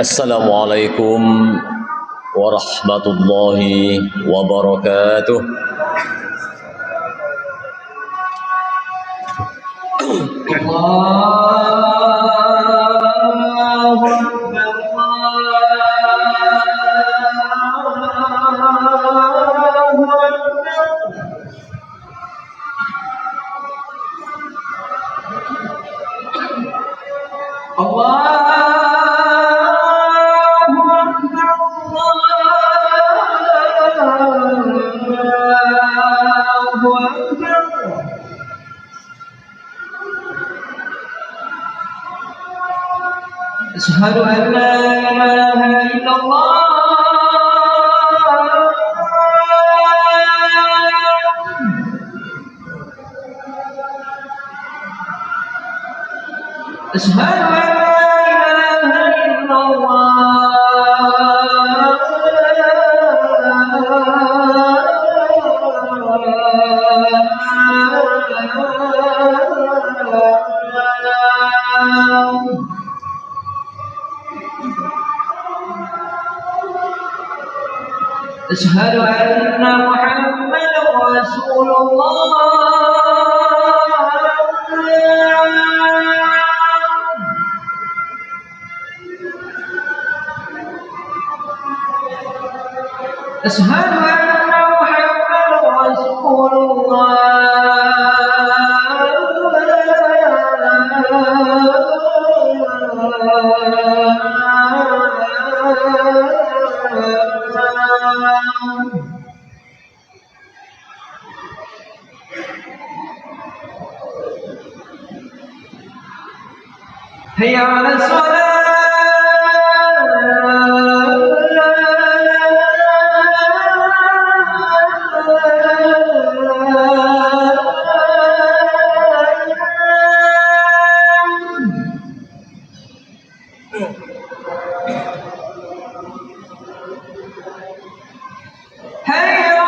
Assalamualaikum warahmatullahi wabarakatuh. أشهد أن لا إله إلا الله أشهد أن لا إله إلا الله أشهد أن محمدا رسول الله أشهد أن محمدا رسول هيا على الصلاة هيا على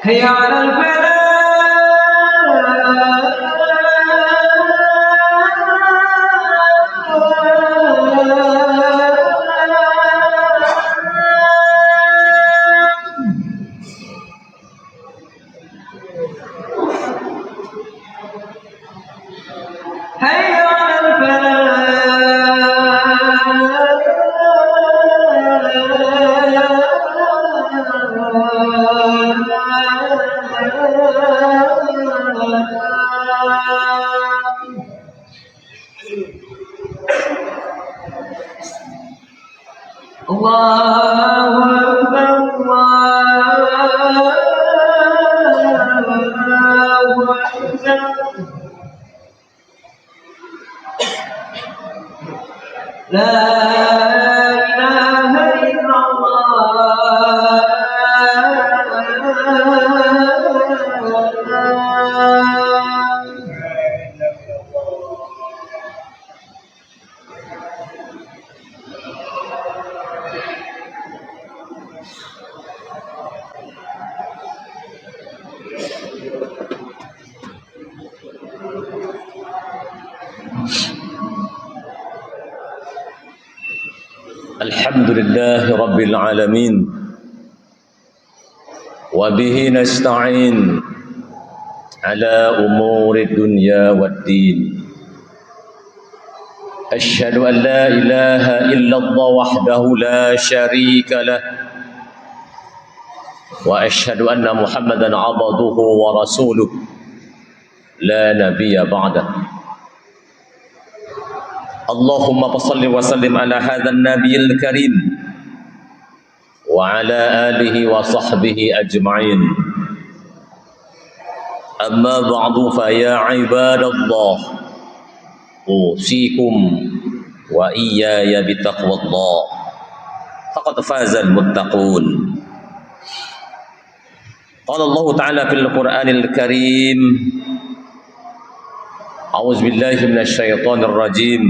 هيا على الفلاح هيا على الله أكبر الله أكبر لا إله إلا الحمد لله رب العالمين وبه نستعين على أمور الدنيا والدين. أشهد أن لا إله إلا الله وحده لا شريك له وأشهد أن محمدا عبده ورسوله لا نبي بعده. اللهم صل وسلم على هذا النبي الكريم وعلى آله وصحبه أجمعين. أما بعد فيا عباد الله أوصيكم وإياي بتقوى الله فقد فاز المتقون. قال الله تعالى في القرآن الكريم أعوذ بالله من الشيطان الرجيم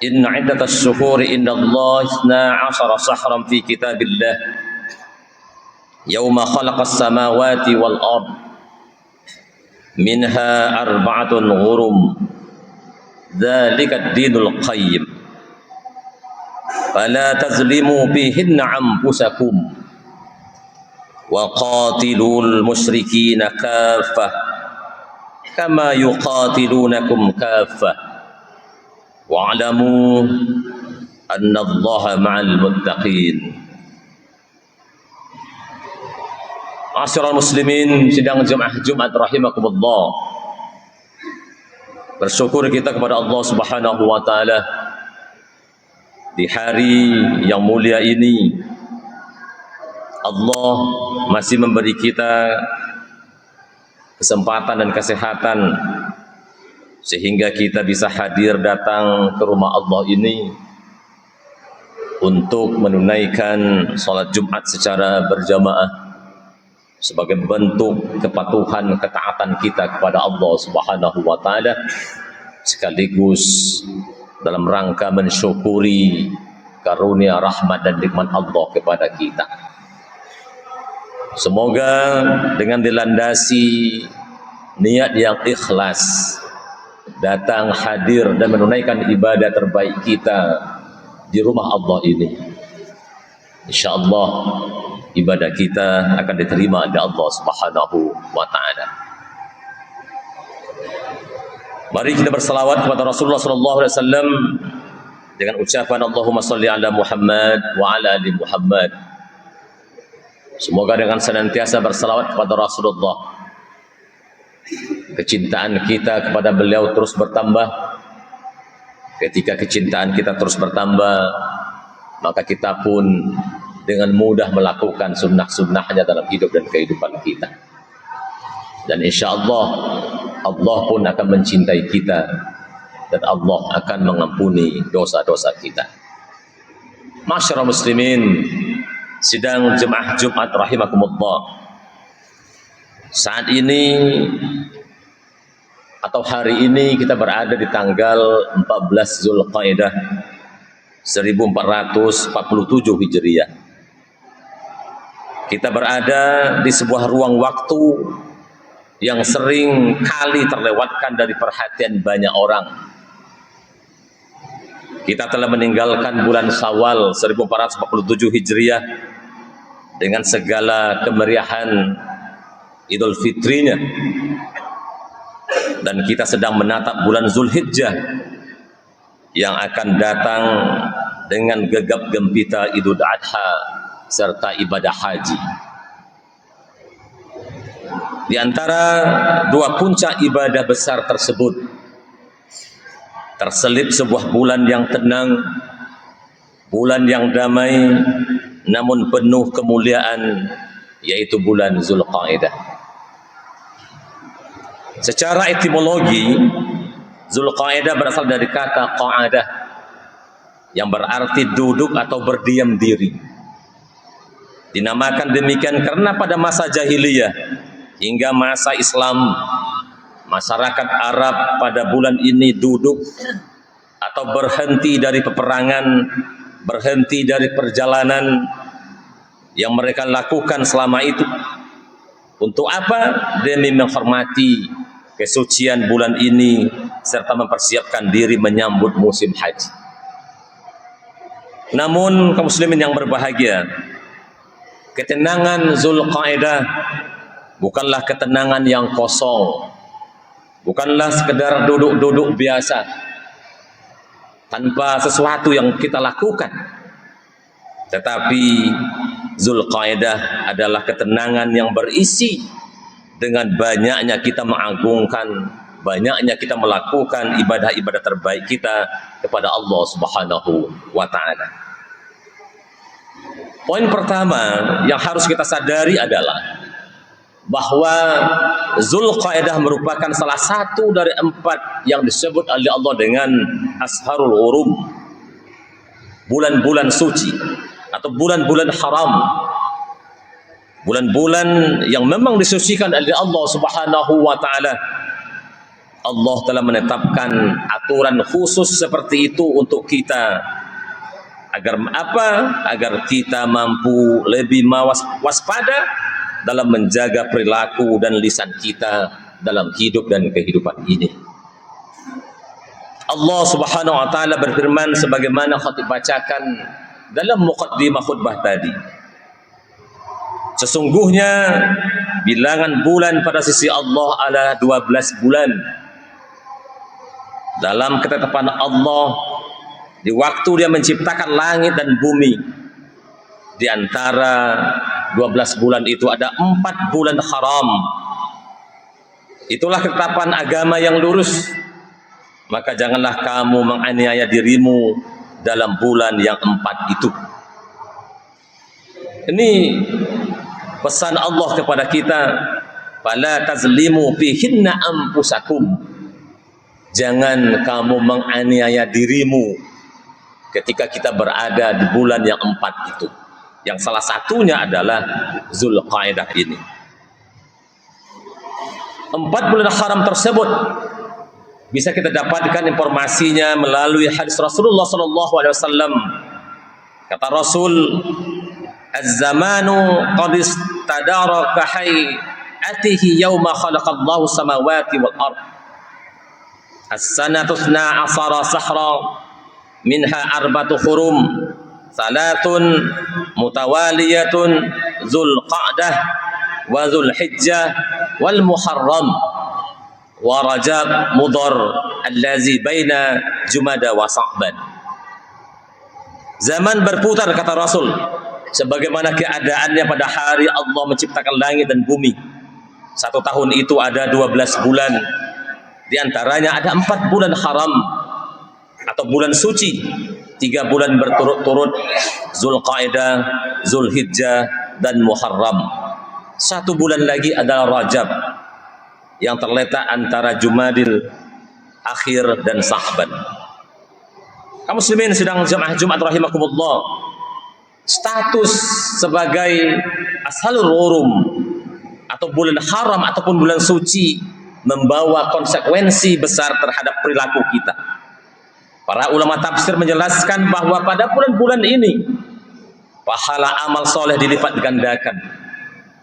إن عدة الشهور إن الله 12 شهرا في كتاب الله يوم خلق السماوات والأرض منها 4 غرم ذلك الدين القيم فلا تظلموا فيهن أنفسكم وقاتلوا المشركين كافة كما يقاتلونكم كافة واعلموا أن الله مع المتقين. Ma'asyiral muslimin, sidang Jumat rahimakumullah. Bersyukur kita kepada Allah Subhanahu wa taala di hari yang mulia ini. Allah masih memberi kita kesempatan dan kesehatan sehingga kita bisa hadir datang ke rumah Allah ini untuk menunaikan salat Jumat secara berjamaah sebagai bentuk kepatuhan ketaatan kita kepada Allah Subhanahu wa taala, sekaligus dalam rangka mensyukuri karunia rahmat dan nikmat Allah kepada kita. Semoga dengan dilandasi niat yang ikhlas datang hadir dan menunaikan ibadah terbaik kita di rumah Allah ini, insyaallah ibadah kita akan diterima oleh Allah Subhanahu wa taala. Mari kita berselawat kepada Rasulullah sallallahu alaihi wasallam dengan ucapan Allahumma shalli ala Muhammad wa ala ali Muhammad. Semoga dengan senantiasa berselawat kepada Rasulullah, kecintaan kita kepada beliau terus bertambah. Ketika kecintaan kita terus bertambah, maka kita pun dengan mudah melakukan sunnah-sunnahnya dalam hidup dan kehidupan kita. Dan insya Allah, Allah pun akan mencintai kita dan Allah akan mengampuni dosa-dosa kita. Ma'asyiral muslimin, sidang jemaah Jumat rahimakumullah. Saat ini atau hari ini kita berada di tanggal 14 Zulqa'dah 1447 Hijriah. Kita berada di sebuah ruang waktu yang sering kali terlewatkan dari perhatian banyak orang. Kita telah meninggalkan bulan Syawal 1447 Hijriah dengan segala kemeriahan Idul Fitrinya, dan kita sedang menatap bulan Zulhijjah yang akan datang dengan gegap gempita Idul Adha serta ibadah haji. Di antara dua puncak ibadah besar tersebut terselip sebuah bulan yang tenang, bulan yang damai, namun penuh kemuliaan, yaitu bulan Zulqa'dah. Secara etimologi, Zulqa'dah berasal dari kata qa'adah yang berarti duduk atau berdiam diri. Dinamakan demikian karena pada masa jahiliyah hingga masa Islam, masyarakat Arab pada bulan ini duduk atau berhenti dari peperangan, berhenti dari perjalanan yang mereka lakukan selama itu. Untuk apa? Demi menghormati kesucian bulan ini serta mempersiapkan diri menyambut musim haji. Namun kaum muslimin yang berbahagia, ketenangan Zulqa'dah bukanlah ketenangan yang kosong, bukanlah sekedar duduk-duduk biasa tanpa sesuatu yang kita lakukan, tetapi Zulqa'dah adalah ketenangan yang berisi dengan banyaknya kita mengagungkan, banyaknya kita melakukan ibadah-ibadah terbaik kita kepada Allah Subhanahu wa taala. Poin pertama yang harus kita sadari adalah bahwa Zulqa'dah merupakan salah satu dari 4 yang disebut oleh Allah dengan Asharul Hurum, bulan-bulan suci atau bulan-bulan haram, bulan-bulan yang memang disucikan oleh Allah Subhanahu wa taala Allah telah menetapkan aturan khusus seperti itu untuk kita. Agar apa? Agar kita mampu lebih waspada dalam menjaga perilaku dan lisan kita dalam hidup dan kehidupan ini. Allah Subhanahu wa taala berfirman sebagaimana khatib bacakan dalam muqaddimah khutbah tadi. Sesungguhnya bilangan bulan pada sisi Allah adalah 12 bulan. Dalam ketetapan Allah, di waktu Dia menciptakan langit dan bumi, di antara 12 bulan itu ada 4 bulan haram. Itulah ketetapan agama yang lurus. Maka janganlah kamu menganiaya dirimu dalam bulan yang 4 itu. Ini pesan Allah kepada kita, fala tazlimu fihinna anfusakum. Jangan kamu menganiaya dirimu ketika kita berada di bulan yang 4 itu. Yang salah satunya adalah Zulqa'dah ini. 4 bulan haram tersebut bisa kita dapatkan informasinya melalui hadis Rasulullah SAW. Kata Rasul, "Az-zamanu qad istadaraka hayatihi yawma khalaqallahu samawati wal ard. As-sanatu 12 sahra minha 4 hurum, salatun mutawaliyatun Zulqa'dah wa Zulhijjah wal Muharram wa Rajab Mudhar allazi baina Jumada wa Sa'ban." Zaman berputar, kata Rasul, sebagaimana keadaannya pada hari Allah menciptakan langit dan bumi. 1 tahun itu ada 12 bulan. Di antaranya ada 4 bulan haram atau bulan suci. 3 bulan berturut-turut, Zulqa'dah, Zulhijjah, dan Muharram. 1 bulan lagi adalah Rajab, yang terletak antara Jumadil Akhir dan Sa'ban. Kaum muslimin sedang jamaah Jumat rahimakumullah, status sebagai Ashalul Hurum atau bulan haram ataupun bulan suci membawa konsekuensi besar terhadap perilaku kita. Para ulama tafsir menjelaskan bahwa pada bulan-bulan ini pahala amal soleh dilipat gandakan.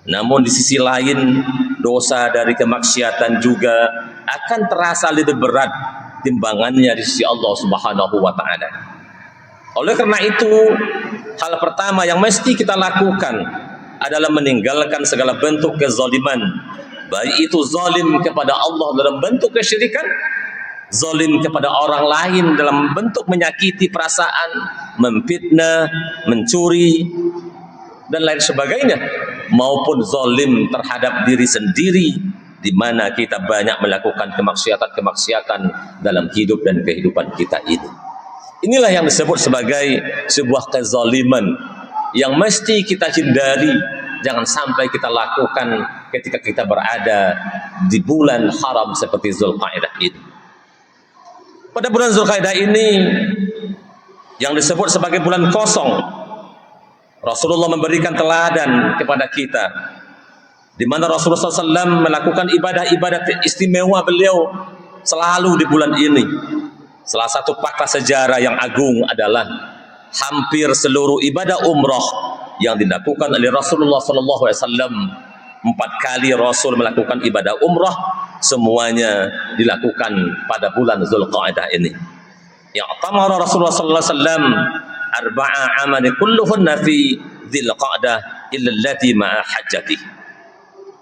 Namun di sisi lain, dosa dari kemaksiatan juga akan terasa lebih berat timbangannya di sisi Allah Subhanahu wa taala. Oleh karena itu, hal pertama yang mesti kita lakukan adalah meninggalkan segala bentuk kezaliman, baik itu zalim kepada Allah dalam bentuk kesyirikan, zalim kepada orang lain dalam bentuk menyakiti perasaan, memfitnah, mencuri, dan lain sebagainya, maupun zalim terhadap diri sendiri, di mana kita banyak melakukan kemaksiatan-kemaksiatan dalam hidup dan kehidupan kita ini. Inilah yang disebut sebagai sebuah kezaliman yang mesti kita hindari, jangan sampai kita lakukan ketika kita berada di bulan haram seperti Zulqa'dah ini. Pada bulan Zulqa'dah ini yang disebut sebagai bulan kosong, Rasulullah memberikan teladan kepada kita, di mana Rasulullah SAW melakukan ibadah-ibadah istimewa beliau selalu di bulan ini. Salah satu fakta sejarah yang agung adalah hampir seluruh ibadah umrah yang dilakukan oleh Rasulullah SAW. 4 kali Rasul melakukan ibadah umrah, semuanya dilakukan pada bulan Zulqa'dah ini. Yang tamara Rasulullah SAW arba'a amali kulluhunna fi Zulqa'dah illa allati ma'a hajjati.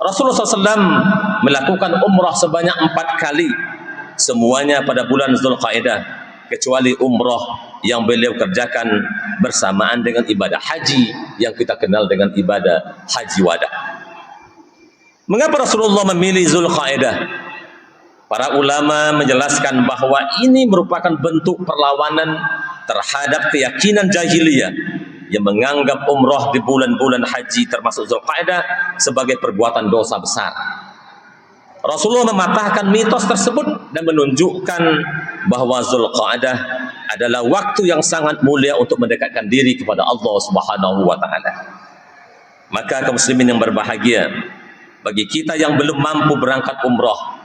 Rasulullah SAW melakukan umrah sebanyak 4 kali, semuanya pada bulan Zulqa'dah, kecuali umrah yang beliau kerjakan bersamaan dengan ibadah haji yang kita kenal dengan ibadah haji wada. Mengapa Rasulullah memilih Zulqa'dah? Para ulama menjelaskan bahwa ini merupakan bentuk perlawanan terhadap keyakinan jahiliyah yang menganggap umrah di bulan-bulan haji termasuk Zulqa'dah sebagai perbuatan dosa besar. Rasulullah mematahkan mitos tersebut dan menunjukkan bahwa Zulqa'dah adalah waktu yang sangat mulia untuk mendekatkan diri kepada Allah Subhanahu wa taala. Maka kaum muslimin yang berbahagia, bagi kita yang belum mampu berangkat umrah,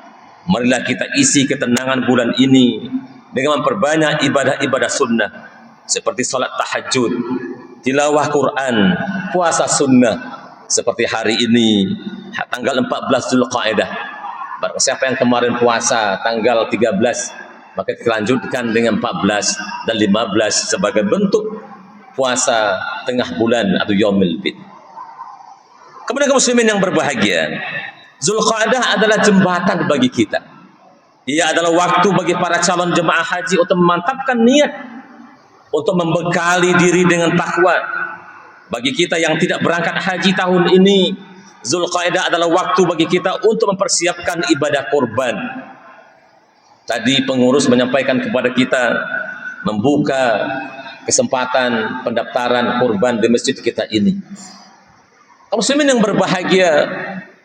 Marilah kita isi ketenangan bulan ini dengan memperbanyak ibadah-ibadah sunnah seperti salat tahajud, tilawah Quran, puasa sunnah seperti hari ini tanggal 14 Zulqa'dah. Barang siapa yang kemarin puasa tanggal 13, maka kita lanjutkan dengan 14 dan 15 sebagai bentuk puasa tengah bulan atau Yaumul Bid. Kemudian kaum muslimin yang berbahagia, Zulqa'dah adalah jembatan bagi kita. Ia adalah waktu bagi para calon jemaah haji untuk memantapkan niat, untuk membekali diri dengan takwa. Bagi kita yang tidak berangkat haji tahun ini, Zulqa'dah adalah waktu bagi kita untuk mempersiapkan ibadah kurban. Tadi pengurus menyampaikan kepada kita membuka kesempatan pendaftaran kurban di masjid kita ini. Kaum muslimin yang berbahagia,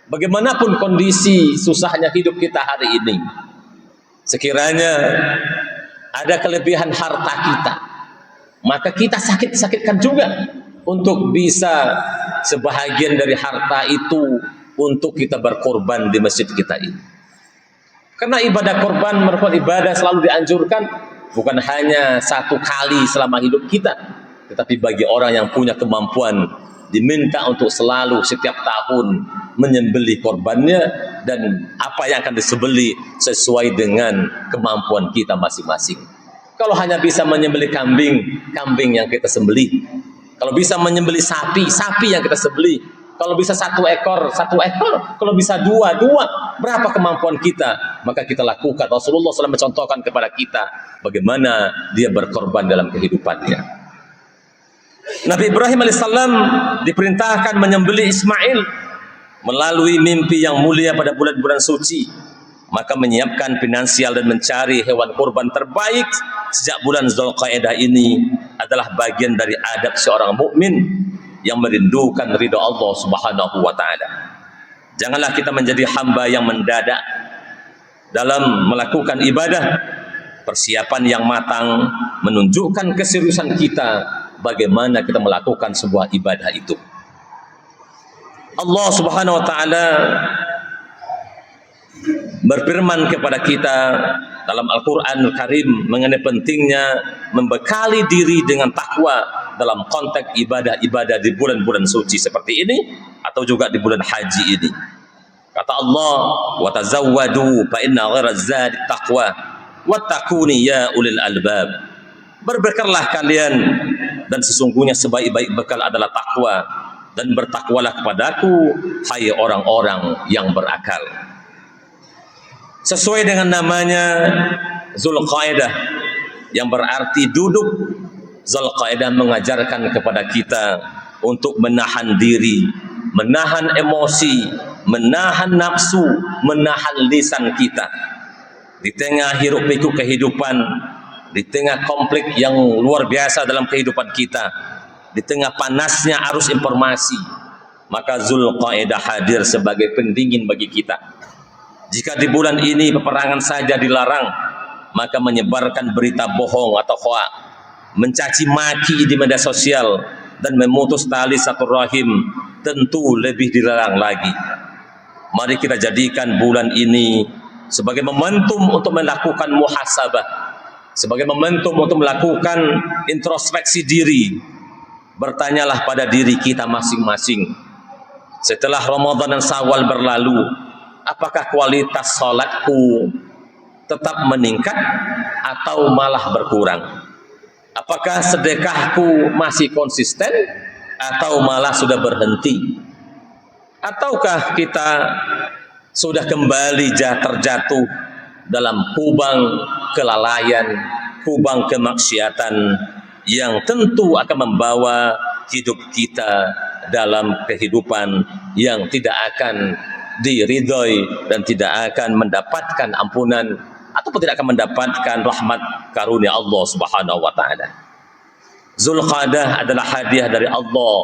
bagaimanapun kondisi susahnya hidup kita hari ini, sekiranya ada kelebihan harta kita, maka kita sakit-sakitkan juga untuk bisa sebahagian dari harta itu untuk kita berkorban di masjid kita ini. Karena ibadah korban merupakan ibadah selalu dianjurkan, bukan hanya satu kali selama hidup kita, tetapi bagi orang yang punya kemampuan diminta untuk selalu setiap tahun menyembelih korbannya, dan apa yang akan disembelih sesuai dengan kemampuan kita masing-masing. Kalau hanya bisa menyembelih kambing, kambing yang kita sembelih. Kalau bisa menyembelih sapi, sapi yang kita sembelih. Kalau bisa satu ekor, satu ekor. Kalau bisa dua, dua. Berapa kemampuan kita, maka kita lakukan. Rasulullah SAW mencontohkan kepada kita bagaimana dia berkorban dalam kehidupannya. Nabi Ibrahim alaihissalam diperintahkan menyembelih Ismail melalui mimpi yang mulia pada bulan-bulan suci. Maka menyiapkan finansial dan mencari hewan kurban terbaik sejak bulan Zulqa'dah ini adalah bagian dari adab seorang mukmin yang merindukan ridha Allah Subhanahu wa taala. Janganlah kita menjadi hamba yang mendadak dalam melakukan ibadah. Persiapan yang matang menunjukkan keseriusan kita bagaimana kita melakukan sebuah ibadah itu. Allah Subhanahu wa taala berfirman kepada kita dalam Al-Qur'an Al-Karim mengenai pentingnya membekali diri dengan takwa dalam konteks ibadah-ibadah di bulan-bulan suci seperti ini atau juga di bulan haji ini. Kata Allah, "Wa tazawwadu fa inna ghairaz zadi taqwa wattaquni ya ulil albab." Berbekallah kalian, dan sesungguhnya sebaik-baik bekal adalah takwa, dan bertakwalah kepadaku hai orang-orang yang berakal. Sesuai dengan namanya Zulqa'dah yang berarti duduk, Zulqa'dah mengajarkan kepada kita untuk menahan diri, menahan emosi, menahan nafsu, menahan lisan kita di tengah hiruk pikuk kehidupan, di tengah konflik yang luar biasa dalam kehidupan kita, di tengah panasnya arus informasi. Maka Zulqa'dah hadir sebagai pendingin bagi kita. Jika di bulan ini peperangan saja dilarang, maka menyebarkan berita bohong atau hoak, mencaci maki di media sosial, dan memutus tali satu rahim tentu lebih dilarang lagi. Mari kita jadikan bulan ini sebagai momentum untuk melakukan muhasabah, sebagai momentum untuk melakukan introspeksi diri. Bertanyalah pada diri kita masing-masing, setelah Ramadan dan Syawal berlalu, apakah kualitas sholatku tetap meningkat atau malah berkurang? Apakah sedekahku masih konsisten atau malah sudah berhenti? Ataukah kita sudah kembali terjatuh dalam kubang kelalaian, kubang kemaksiatan yang tentu akan membawa hidup kita dalam kehidupan yang tidak akan diridhoi dan tidak akan mendapatkan ampunan ataupun tidak akan mendapatkan rahmat karunia Allah Subhanahu wa taala. Zulqa'dah adalah hadiah dari Allah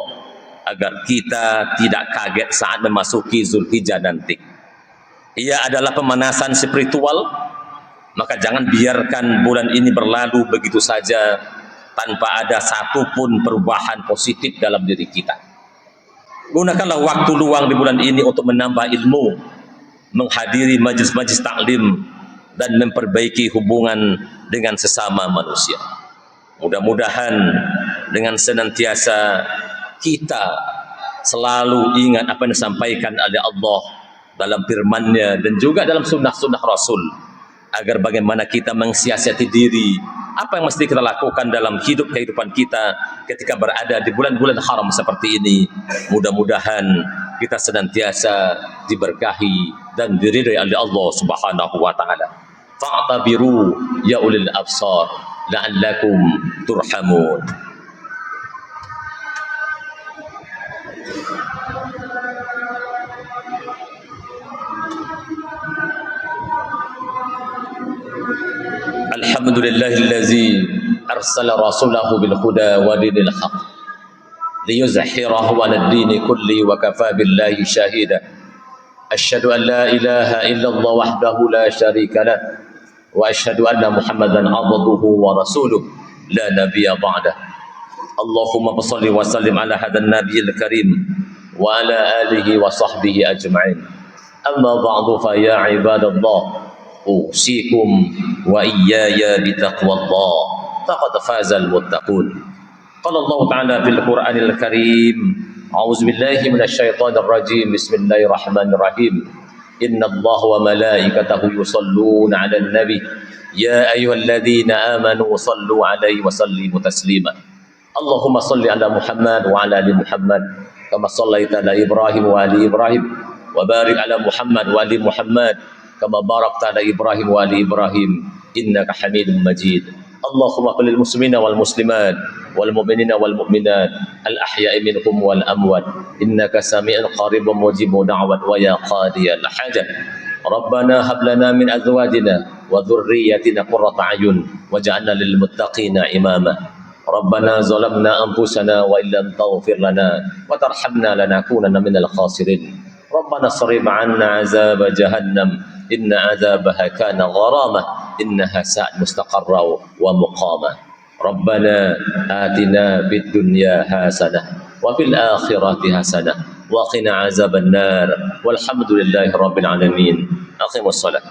agar kita tidak kaget saat memasuki Zulhijjah nanti. Ia adalah pemanasan spiritual, maka jangan biarkan bulan ini berlalu begitu saja tanpa ada satupun perubahan positif dalam diri kita. Gunakanlah waktu luang di bulan ini untuk menambah ilmu, menghadiri majlis-majlis taklim, dan memperbaiki hubungan dengan sesama manusia. Mudah-mudahan dengan senantiasa kita selalu ingat apa yang disampaikan oleh Allah dalam firman-Nya dan juga dalam sunnah-sunnah Rasul, agar bagaimana kita mensiasati diri, apa yang mesti kita lakukan dalam kehidupan kita ketika berada di bulan-bulan haram seperti ini. Mudah-mudahan kita senantiasa diberkahi dan diridhai oleh Allah Subhanahu wa taala. Fa'tabiru ya ulil absar la'allakum turhamun. Alhamdulillahillazi arsala rasulahu bil huda wa dinil haq liyuzhhirahu 'alad dini kulli wa kafa billahi shahida. Asyhadu an la ilaha illallah wahdahu la syarika lah wa asyhadu anna Muhammadan 'abduhu wa rasuluh la nabiyya ba'dah. Allahumma shalli wa sallim ala hadan nabiyil karim wa ala alihi wa sahbihi ajma'in. Amma ba'du fa ya ibadallah, usikum wa iyaya bitaqwallah, faqad fazal muttaqun. Qala Allah ta'ala fil Qur'anil Karim, a'udzu billahi minasyaitonir rajim, bismillahirrahmanirrahim. Innallaha wa malaikatahu yusholluna 'alan nabi, ya ayyuhalladzina amanu shallu 'alaihi wa sallimu taslima. Allahumma shalli 'ala Muhammad wa 'ala ali Muhammad kama shallaita 'ala Ibrahim wa ali Ibrahim wa barik 'ala Muhammad wa ali Muhammad kama barakta 'ala Ibrahim wa ali Ibrahim innaka Hamidum Majid. Allahumma qul lil muslimina wal muslimat wal mu'minina wal mu'minat al ahya'i minhum wal amwat innaka sami'un qaribun mujibud da'wat wa ya qadiyal hajat. Rabbana hab lana min azwajina wa dhurriyyatina qurrata a'yun waj'alna lil muttaqina imama. Rabbana zalamna anfusana wa illam taghfir lana wa tarhamna lanakunanna minal khasirin. Rabbana sarif 'anna 'azab jahannam inna 'adzabaha kana gharamah innaha sa'at mustaqarra wa muqama. Rabbana atina fid dunya hasanah wa fil akhirati hasanah wa qina 'adzaban nar. Walhamdulillahi rabbil alamin. Aqimus shalah.